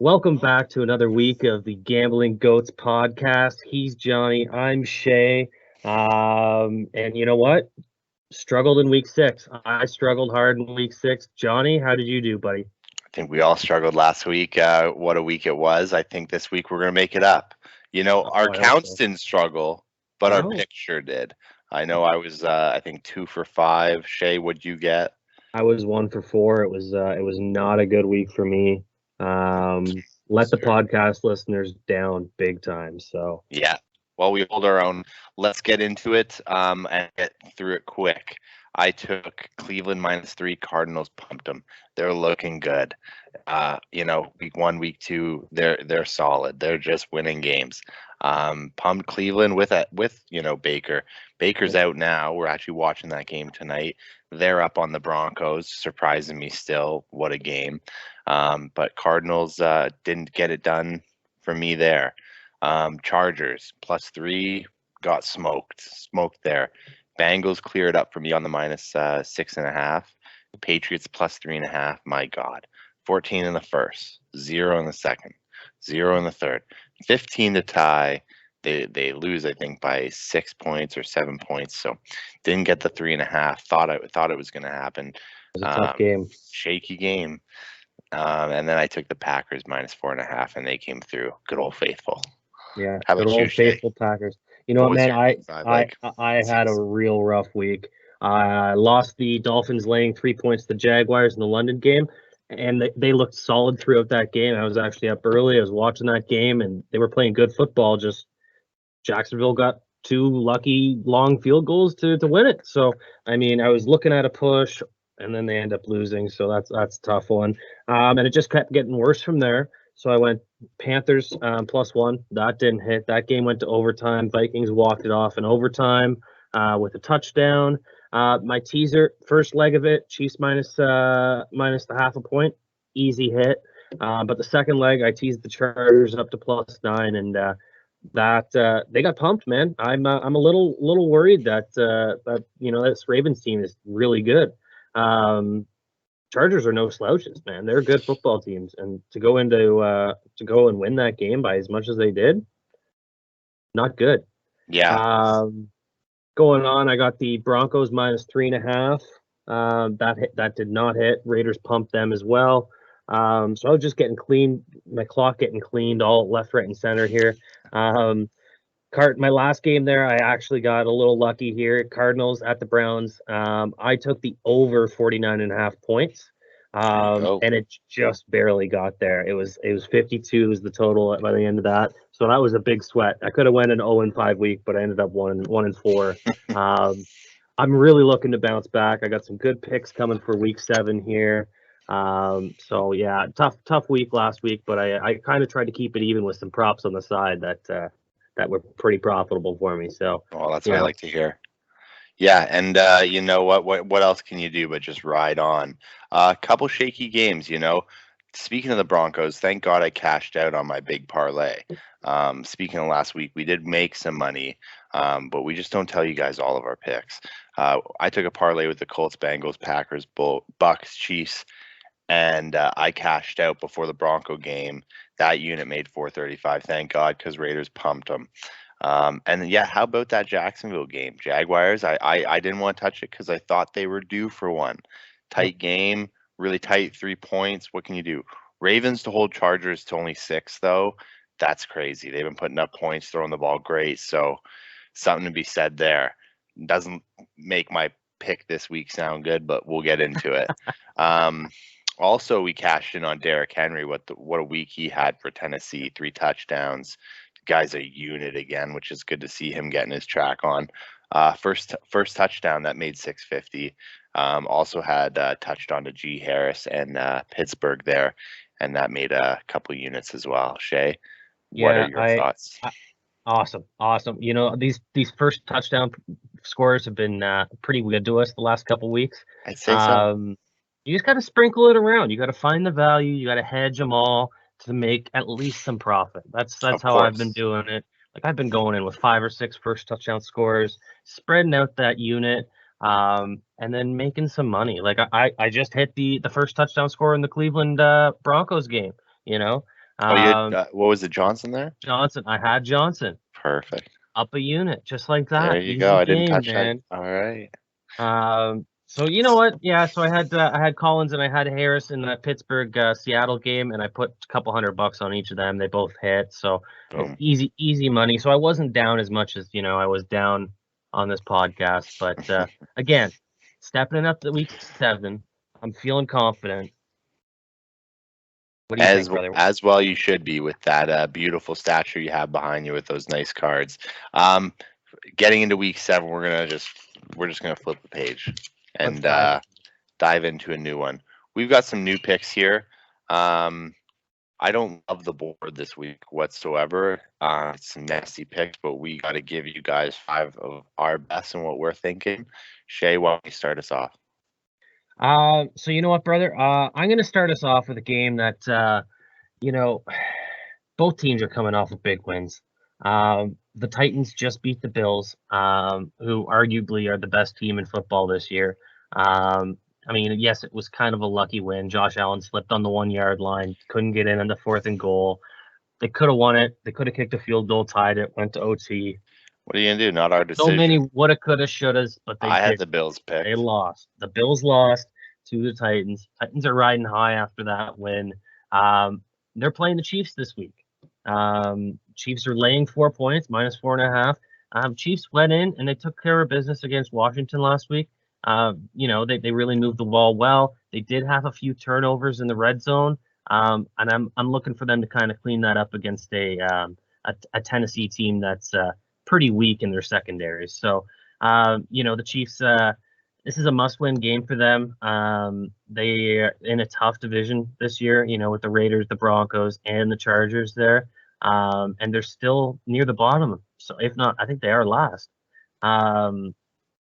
Welcome back to another week of the Gambling Goats podcast. He's Johnny, I'm Shea. And you know what? Struggled in week 6. I struggled hard in week 6. Johnny, how did you do, buddy? I think we all struggled last week. What a week it was. I think this week we're going to make it up. Our I hope counts so. didn't struggle, but our No, picks sure did. I know I was, I think, 2 for 5. Shay, what'd you get? I was 1 for 4. It was not a good week for me. Let the Sure. podcast listeners down big time. So Yeah. Well, we hold our own. Let's get into it and get through it quick. I took Cleveland -3. Cardinals pumped them. They're looking good. Week 1, week 2, they're solid. They're just winning games. Pumped Cleveland with Baker. Baker's out now. We're actually watching that game tonight. They're up on the Broncos, surprising me still. What a game. But Cardinals didn't get it done for me there. Chargers +3 got smoked there. Bengals cleared up for me on the -6.5. Patriots +3.5. My God, 14 in the first, 0 in the second, 0 in the third, 15 to tie. They lose, I think, by 6 points or 7 points. So didn't get the 3.5. Thought it was going to happen. it was a tough game. Shaky game. And then I took the Packers -4.5, and they came through. Good old faithful. Yeah, How good about you, old Shay? faithful Packers. You know What what, was man? your I week 5 I like? I had a real rough week. I lost the Dolphins laying 3 points to the Jaguars in the London game, and they looked solid throughout that game. I was actually up early. I was watching that game, and they were playing good football. Just Jacksonville got 2 lucky long field goals to win it. So I mean, I was looking at a push, and then they end up losing. So that's a tough one. And it just kept getting worse from there. So I went Panthers +1. That didn't hit. That game went to overtime. Vikings walked it off in overtime with a touchdown. My teaser, first leg of it, Chiefs minus the half a point, easy hit. But the second leg, I teased the Chargers up to +9, and that they got pumped, man. I'm a little worried that this Ravens team is really good. Chargers are no slouches, man. They're good football teams, and to go and win that game by as much as they did, not good. Yeah. Going on, I got the Broncos -3.5. That did not hit. Raiders pumped them as well. So I was just getting clean, my clock getting cleaned all left, right, and center here. My last game there, I actually got a little lucky here. Cardinals at the Browns. I took the over 49.5 points. And it just barely got there. It was 52 was the total by the end of that. So that was a big sweat. I could have went an 0-5 week, but I ended up 1-4. I'm really looking to bounce back. I got some good picks coming for week 7 here. So yeah, tough week last week, but I kind of tried to keep it even with some props on the side that were pretty profitable for me. So That's what I like to hear. Yeah, and you know what else can you do but just ride on? A couple shaky games, Speaking of the Broncos, thank God I cashed out on my big parlay. Speaking of last week, we did make some money, but we just don't tell you guys all of our picks. I took a parlay with the Colts, Bengals, Packers, Bucks, Chiefs, and I cashed out before the Bronco game. That unit made 435. Thank God, because Raiders pumped them. And yeah, how about that Jacksonville game? Jaguars, I didn't want to touch it because I thought they were due for one. Tight game, really tight, 3 points. What can you do? Ravens to hold Chargers to only 6, though. That's crazy. They've been putting up points, throwing the ball great. So something to be said there. Doesn't make my pick this week sound good, but we'll get into it. Also, we cashed in on Derrick Henry. What a week he had for Tennessee. 3 touchdowns. Guy's a unit again, which is good to see him getting his track on. First touchdown that made 650. Also had touched on to G Harris and Pittsburgh there, and that made a couple units as well. Shay, what are your thoughts? Awesome. These first touchdown scores have been pretty good to us the last couple weeks. I'd say so. You just got to sprinkle it around. You got to find the value. You got to hedge them all to make at least some profit. That's how I've been doing it. Like I've been going in with 5 or 6 first touchdown scores, spreading out that unit, and then making some money. Like I just hit the first touchdown score in the Cleveland Broncos game. Oh, you had, what was it, Johnson there? Johnson. I had Johnson. Perfect. Up a unit, just like that. There you Easy go. I didn't game, touch man. that. All right. So you know what? Yeah. So I had Collins and I had Harris in that Pittsburgh Seattle game, and I put a couple $100 on each of them. They both hit, so Boom. easy money. So I wasn't down as much as I was down on this podcast. But again, stepping up to week 7, I'm feeling confident. What do you think, brother? As well, you should be with that beautiful statue you have behind you with those nice cards. Getting into week 7, we're just gonna flip the page and dive into a new one. We've got some new picks here. I don't love the board this week whatsoever. It's some nasty picks, but we got to give you guys 5 of our best and what we're thinking. Shea, why don't you start us off? So you know what, brother? I'm gonna start us off with a game that both teams are coming off of big wins. The Titans just beat the Bills, who arguably are the best team in football this year. I mean, yes, it was kind of a lucky win. Josh Allen slipped on the 1-yard line, couldn't get in on the 4th and goal. They could have won it. They could have kicked a field goal, tied it, went to OT. What are you gonna do? Not our decision. So many woulda, coulda, shouldas, but I had the Bills picked. They lost. The Bills lost to the Titans. Titans are riding high after that win. They're playing the Chiefs this week. Chiefs are laying 4 points, minus 4.5. Chiefs went in and they took care of business against Washington last week. They really moved the ball well. They did have a few turnovers in the red zone. And I'm looking for them to kind of clean that up against a Tennessee team that's pretty weak in their secondaries. So, the Chiefs, this is a must-win game for them. They're in a tough division this year, with the Raiders, the Broncos, and the Chargers there. And they're still near the bottom. So if not, I think they are last.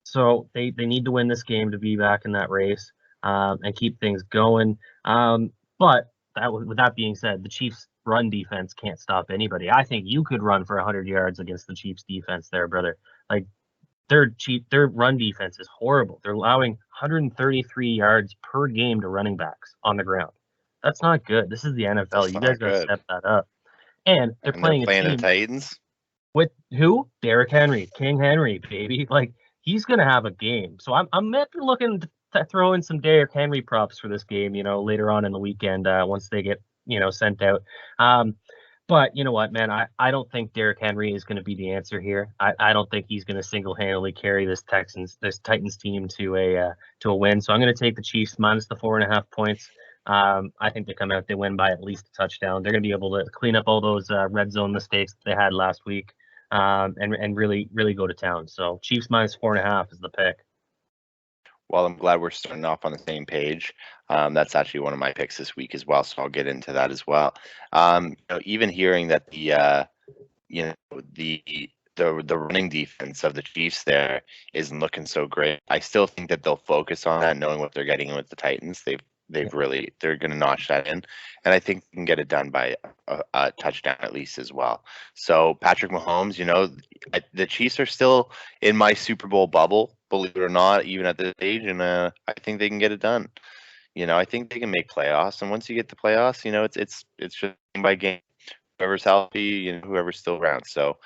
So they need to win this game to be back in that race and keep things going. But with that being said, the Chiefs' run defense can't stop anybody. I think you could run for 100 yards against the Chiefs' defense there, brother. Like their run defense is horrible. They're allowing 133 yards per game to running backs on the ground. That's not good. This is the NFL. You guys got to step that up. And they're playing a team the Titans with who? Derrick Henry, King Henry, baby. Like he's gonna have a game. So I'm looking to throw in some Derrick Henry props for this game. Later on in the weekend once they get sent out. But you know what, man? I don't think Derrick Henry is going to be the answer here. I don't think he's going to single-handedly carry this Titans team to a win. So I'm going to take the Chiefs minus the 4.5 points. I think they come out, they win by at least a touchdown. They're going to be able to clean up all those red zone mistakes that they had last week, and really go to town. So Chiefs minus 4.5 is the pick. Well, I'm glad we're starting off on the same page. That's actually one of my picks this week as well, so I'll get into that as well. Even hearing that the running defense of the Chiefs there isn't looking so great, I still think that they'll focus on that, knowing what they're getting with the Titans. They're going to notch that in, and I think they can get it done by a touchdown at least as well. So Patrick Mahomes, the Chiefs are still in my Super Bowl bubble, believe it or not, even at this age, and I think they can get it done. I think they can make playoffs, and once you get the playoffs, it's just game by game. Whoever's healthy, whoever's still around. So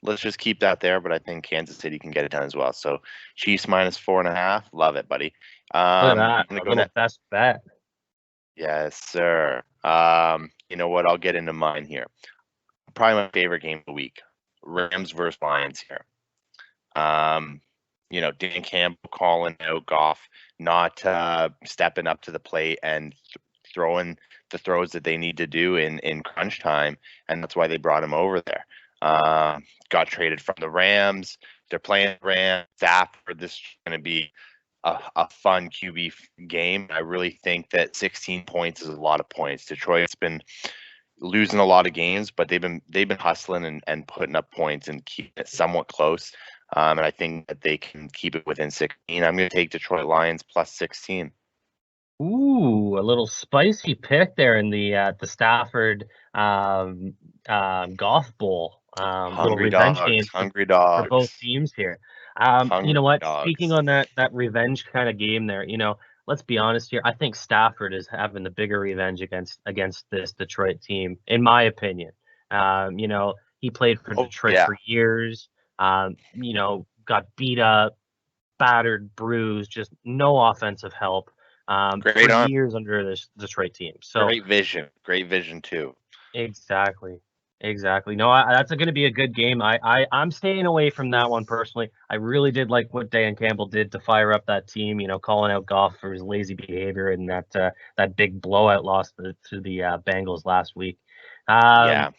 let's just keep that there, but I think Kansas City can get it done as well. So Chiefs minus 4.5, love it, buddy. Look at that, a little best bet. Yes, sir. You know what? I'll get into mine here. Probably my favorite game of the week: Rams versus Lions here. Dan Campbell calling out Goff, not stepping up to the plate and throwing the throws that they need to do in crunch time, and that's why they brought him over there. Got traded from the Rams. They're playing the Rams. Stafford, this is going to be a fun QB game. I really think that 16 points is a lot of points. Detroit's been losing a lot of games, but they've been hustling and putting up points and keeping it somewhat close. And I think that they can keep it within 16. I'm going to take Detroit Lions plus 16. Ooh, a little spicy pick there in the Stafford Golf Bowl. Little revenge game for both teams here. You know what? Dogs. Speaking on that revenge kind of game there, let's be honest here. I think Stafford is having the bigger revenge against this Detroit team, in my opinion. He played for Oh Detroit yeah, for years. Got beat up, battered, bruised, just no offensive help for great arm, years under this Detroit team. So great vision too. exactly. Exactly. No, that's going to be a good game. I'm staying away from that one personally. I really did like what Dan Campbell did to fire up that team. Calling out Goff for his lazy behavior and that big blowout loss to the Bengals last week. Yeah,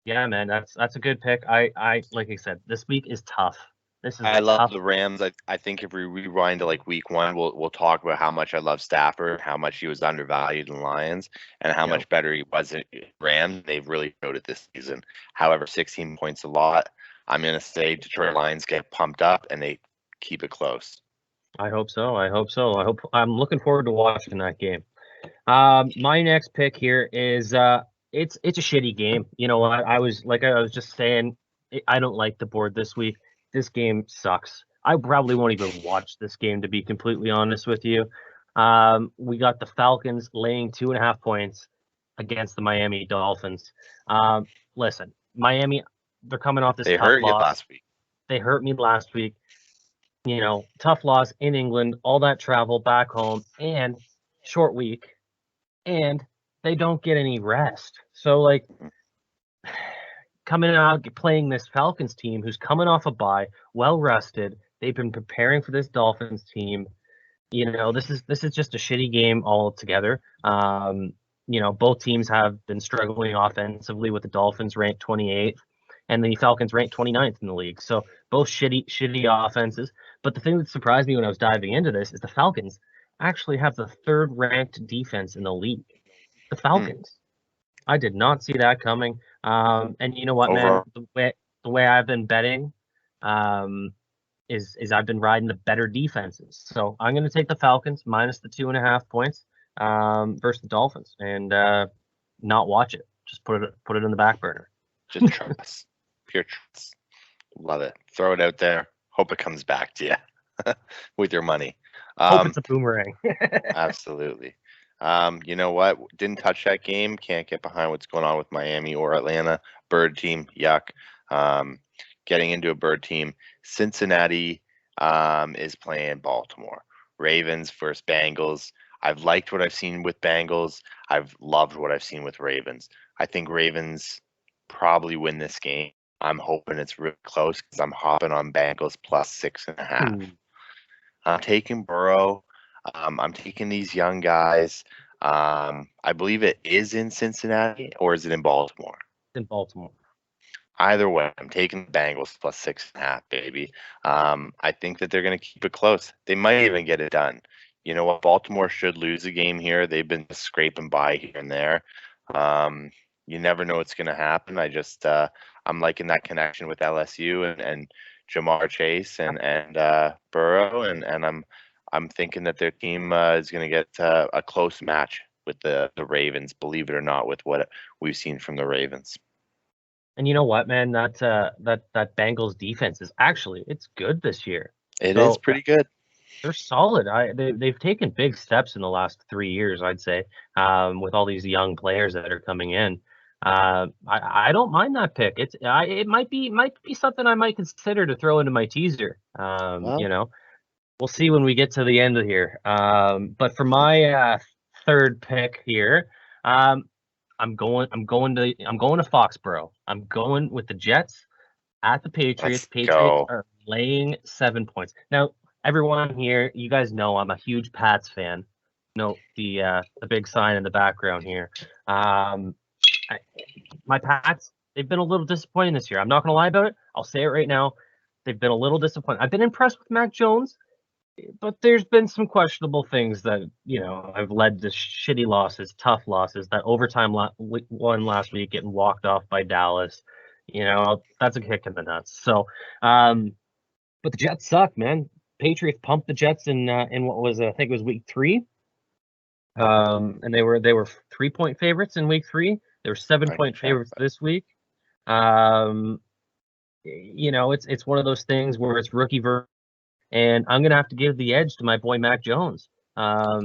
Yeah, man, that's a good pick. I like I said, this week is tough. This is I a love tough. the Rams. I think if we rewind to like week one, we'll talk about how much I love Stafford, how much he was undervalued in Lions, and how Yep. much better he was in Rams. They've really showed it this season. However, 16 points a lot. I'm gonna say Detroit Lions get pumped up and they keep it close. I hope so. I hope so. I'm looking forward to watching that game. My next pick here is it's a shitty game. You know what? I was just saying, I don't like the board this week. This game sucks. I probably won't even watch this game to be completely honest with you. We got the Falcons laying 2.5 points against the Miami Dolphins. Listen, Miami, they're coming off this They tough hurt you loss. last week. They hurt me last week. Tough loss in England, all that travel back home, and short week, and they don't get any rest. So, like, coming out playing this Falcons team who's coming off a bye, well rested, they've been preparing for this Dolphins team. This is just a shitty game altogether. Both teams have been struggling offensively, with the Dolphins ranked 28th and the Falcons ranked 29th in the league. So both shitty offenses. But the thing that surprised me when I was diving into this is the Falcons actually have the third ranked defense in the league. The Hmm. Falcons. I did not see that coming. And you know what, man? Overall, The way I've been betting, is I've been riding the better defenses. So I'm going to take the Falcons minus the 2.5 points versus the Dolphins, and not watch it. Just put it in the back burner. just trust, pure trust. Love it. Throw it out there. Hope it comes back to you with your money. Hope it's a boomerang. Absolutely. You know what? Didn't touch that game. Can't get behind what's going on with Miami or Atlanta. Bird team, yuck. Getting into a bird team. Cincinnati is playing Baltimore. Ravens versus Bengals. I've liked what I've seen with Bengals. I've loved what I've seen with Ravens. I think Ravens probably win this game. I'm hoping it's really close because I'm hopping on Bengals plus 6.5. Ooh, I'm taking Burrow. I'm taking these young guys. I believe it is in Cincinnati, or is it in Baltimore? in Baltimore. Either way, I'm taking the Bengals plus 6.5, baby. I think that they're going to keep it close. They might even get it done. You know what? Baltimore should lose a game here. They've been scraping by here and there. You never know what's going to happen. I'm liking that connection with LSU and Jamar Chase and Burrow, and I'm thinking that their team is going to get a close match with the Ravens. Believe it or not, with what we've seen from the Ravens. And you know what, man? That Bengals defense is actually, it's good this year. It is So pretty good. they're solid. They've taken big steps in the last 3 years, I'd say, with all these young players that are coming in. I don't mind that pick. It might be something I might consider to throw into my teaser. Well, We'll see when we get to the end of here. But for my third pick here, I'm going to Foxborough. I'm going with the Jets at the Patriots. let's Patriots go. are laying 7 points. Now, everyone here, you guys know I'm a huge Pats fan. Note the big sign in the background here. My Pats, they've been a little disappointing this year. I'm not gonna lie about it. I'll say it right now. They've been a little disappointed. I've been impressed with Mac Jones, but there's been some questionable things that have led to shitty losses, tough losses. That overtime one last week, getting walked off by Dallas, that's a kick in the nuts. So, but the Jets suck, man. Patriots pumped the Jets in what was, I think it was week 3, and they were 3-point favorites in week 3. They were 7-point favorites this week. It's one of those things where it's rookie versus. And I'm going to have to give the edge to my boy Mac Jones.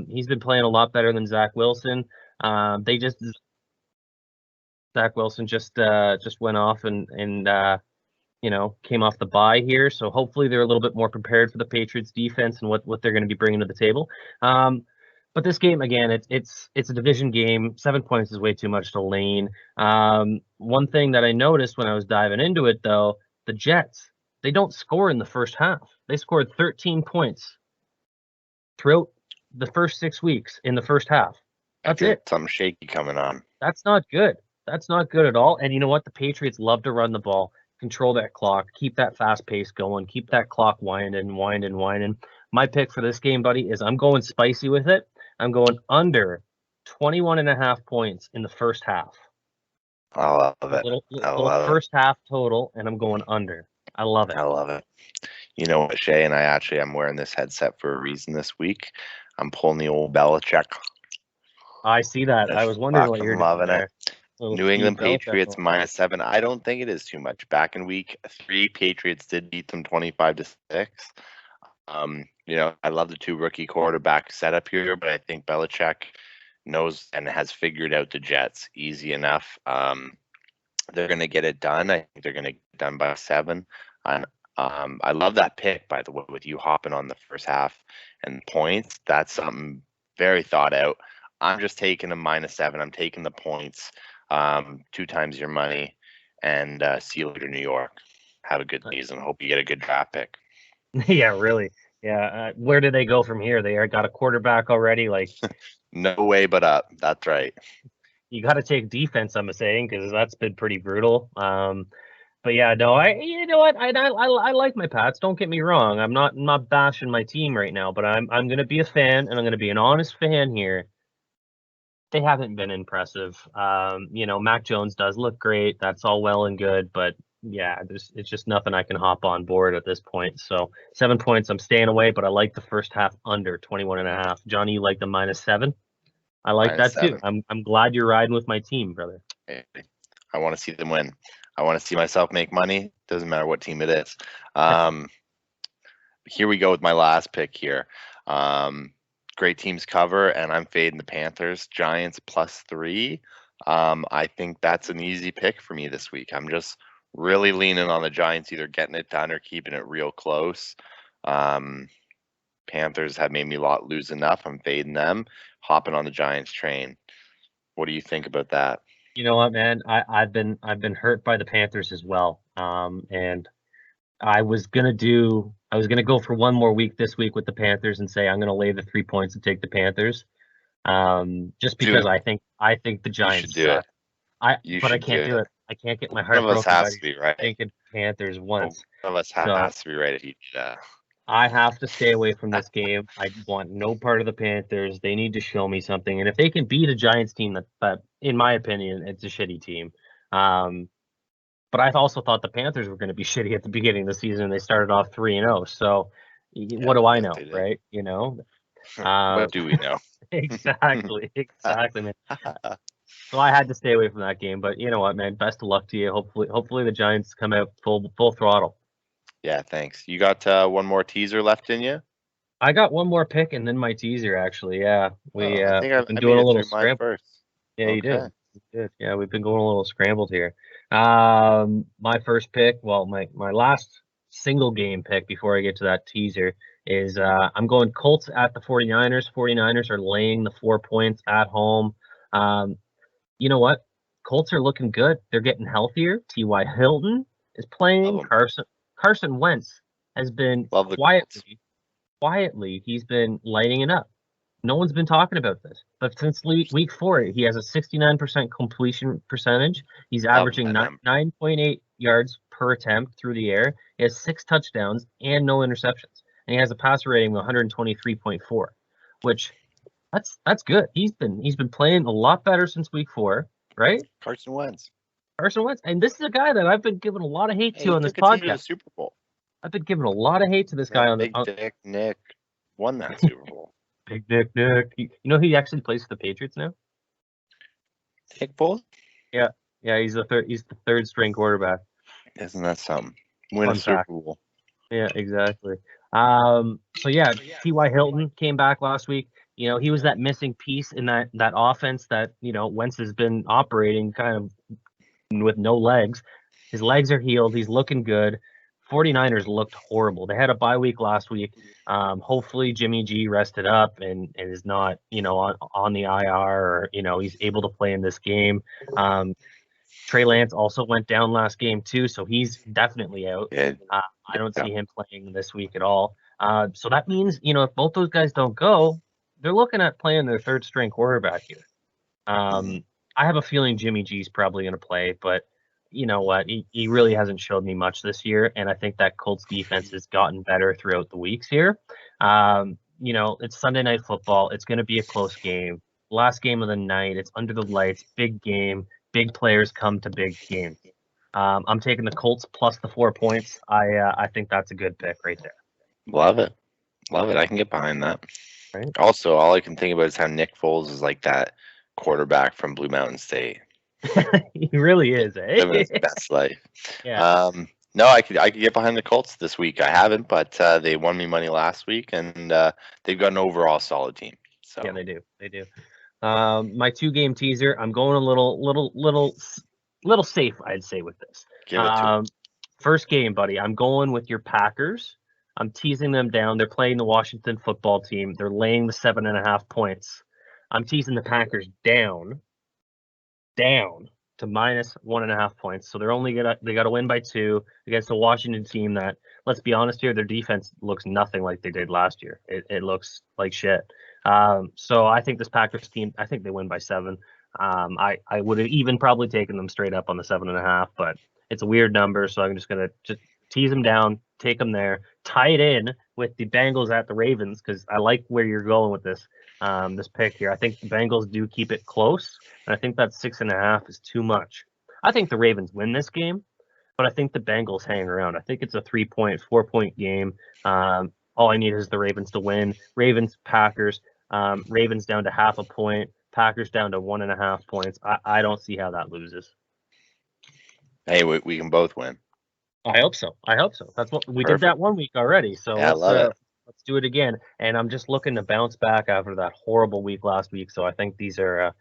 He's been playing a lot better than Zach Wilson. Zach Wilson just went off and came off the bye here. So hopefully they're a little bit more prepared for the Patriots defense and what they're going to be bringing to the table. But this game, again, it's a division game. 7 points is way too much to Lane. One thing that I noticed when I was diving into it, though, the Jets, they don't score in the first half. They scored 13 points throughout the first 6 weeks in the first half. That's it. Something shaky coming on. That's not good. That's not good at all. And you know what? The Patriots love to run the ball, control that clock, keep that fast pace going, keep that clock winding. My pick for this game, buddy, is I'm going spicy with it. I'm going under 21.5 points in the first half. I love it. Little first half total, and I'm going under. I love it. I love it. You know what, Shea, and I'm wearing this headset for a reason this week. I'm pulling the old Belichick. I see that. I was wondering what you're doing. Loving there. it. New England Patriots -7. I don't think it is too much. Back in week 3, Patriots did beat them 25-6. I love the 2 rookie quarterback setup here, but I think Belichick knows and has figured out the Jets easy enough. They're going to get it done. I think they're going to get it done by 7. And I love that pick, by the way, with you hopping on the first half and points. That's something very thought out. I'm just taking a -7. I'm taking the points. 2 times your money, and see you later, New York. Have a good season. Hope you get a good draft pick. Yeah, really. Yeah. Where do they go from here? They got a quarterback already. Like, no way but up. That's right. You got to take defense, I'm saying, because that's been pretty brutal. But yeah, no, you know what? I like my Pats. Don't get me wrong. I'm not bashing my team right now, but I'm gonna be a fan, and I'm gonna be an honest fan here. They haven't been impressive. Mac Jones does look great. That's all well and good, but yeah, it's just nothing I can hop on board at this point. So 7 points, I'm staying away, but I like the first half under 21.5. Johnny, you like the -7? I like that too. I'm glad you're riding with my team, brother. I want to see them win. I want to see myself make money. Doesn't matter what team it is. Here we go with my last pick here. Great teams cover, and I'm fading the Panthers. Giants +3. I think that's an easy pick for me this week. I'm just really leaning on the Giants either getting it done or keeping it real close. Panthers have made me lose enough. I'm fading them, hopping on the Giants train. What do you think about that? You know what, man? I've been hurt by the Panthers as well. And I was gonna go for one more week this week with the Panthers and say I'm gonna lay the 3 points and take the Panthers. Just because I think the Giants suck. But I can't do it. I can't get my heart broken. One of us has to be right. Thinking Panthers once. One of us has to be right if you do that. I have to stay away from this game. I want no part of the Panthers. They need to show me something. And if they can beat a Giants team that in my opinion, it's a shitty team. But I also thought the Panthers were going to be shitty at the beginning of the season. They started off 3-0. So what do I know, right? What do we know? Exactly, man. So I had to stay away from that game. But you know what, man? Best of luck to you. Hopefully the Giants come out full throttle. Yeah, thanks. You got one more teaser left in you? I got one more pick and then my teaser, actually. Yeah, we've been I doing a little scramble. First. Yeah, okay. You did. Yeah, we've been going a little scrambled here. My first pick, well, my last single game pick before I get to that teaser is I'm going Colts at the 49ers. 49ers are laying the 4 points at home. You know what? Colts are looking good. They're getting healthier. T.Y. Hilton is playing. Carson Wentz has been quietly, he's been lighting it up. No one's been talking about this, but since week 4, he has a 69% completion percentage. He's averaging 9.8 yards per attempt through the air. He has 6 touchdowns and no interceptions, and he has a passer rating of 123.4, which that's good. He's been playing a lot better since week 4, right? Carson Wentz, and this is a guy that I've been giving a lot of hate to on this podcast. Super Bowl. I've been giving a lot of hate to this guy on the. Big Dick Nick won that Super Bowl. Big Dick Nick. You know he actually plays for the Patriots now? Nick Bowl? Yeah, he's the third string quarterback. Isn't that something? Win a Super Bowl. Yeah, exactly. So yeah, T.Y. Hilton came back last week. You know, he was that missing piece in that offense that, you know, Wentz has been operating kind of with no legs. His legs are healed. He's looking good. 49ers looked horrible. They had a bye week last week. Hopefully Jimmy G rested up and is not, you know, on the IR, or, you know, he's able to play in this game. Trey Lance also went down last game too, so he's definitely out. Yeah. I don't see him playing this week at all. So that means, you know, if both those guys don't go, they're looking at playing their third string quarterback here. I have a feeling Jimmy G's probably going to play, but you know what? He really hasn't showed me much this year, and I think that Colts defense has gotten better throughout the weeks here. You know, it's Sunday Night Football. It's going to be a close game. Last game of the night. It's under the lights. Big game. Big players come to big games. I'm taking the Colts plus the 4 points. I think that's a good pick right there. Love it. Love it. I can get behind that. Right. Also, all I can think about is how Nick Foles is like that quarterback from Blue Mountain State. He really is, eh? Living his best life. Yeah. No, I could get behind the Colts this week. I haven't, but they won me money last week, and they've got an overall solid team. So yeah, they do. They do. My 2-game teaser. I'm going a little safe, I'd say, with this. give it to 'em. First game, buddy. I'm going with your Packers. I'm teasing them down. They're playing the Washington football team. They're laying the 7.5 points. I'm teasing the Packers down to minus 1.5 points. So they got to win by 2 against a Washington team that, let's be honest here, their defense looks nothing like they did last year. It looks like shit. So I think this Packers team, I think they win by 7. I would have even probably taken them straight up on the 7.5, but it's a weird number, so I'm just gonna tease them down, take them there, tie it in with the Bengals at the Ravens, because I like where you're going with this pick here. I think the Bengals do keep it close, and I think that 6.5 is too much. I think the Ravens win this game, but I think the Bengals hang around. I think it's a 3-point, 4-point game. All I need is the Ravens to win. Ravens, Packers. Ravens down to 0.5 point. Packers down to 1.5 points. I don't see how that loses. Hey, we can both win. I hope so. That's what we did that 1 week already. So yeah, I love it. Let's do it again. And I'm just looking to bounce back after that horrible week last week. So I think these are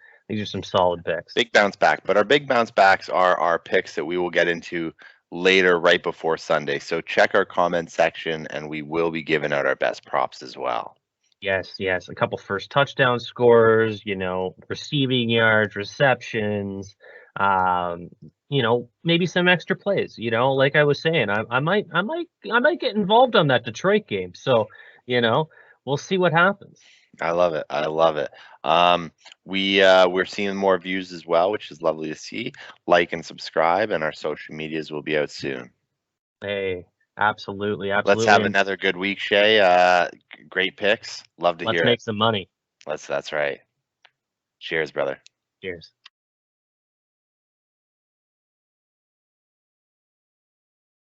some solid picks. Big bounce back. But our big bounce backs are our picks that we will get into later, right before Sunday. So check our comment section, and we will be giving out our best props as well. Yes. A couple first touchdown scores, you know, receiving yards, receptions, you know, maybe some extra plays, you know, like I was saying, I might get involved on that Detroit game. So, you know, we'll see what happens. I love it. We're seeing more views as well, which is lovely to see. Like and subscribe, and our social medias will be out soon. Hey, absolutely. Let's have another good week, Shea. Great picks. Love to hear it. Let's make some money. That's right. Cheers, brother. Cheers.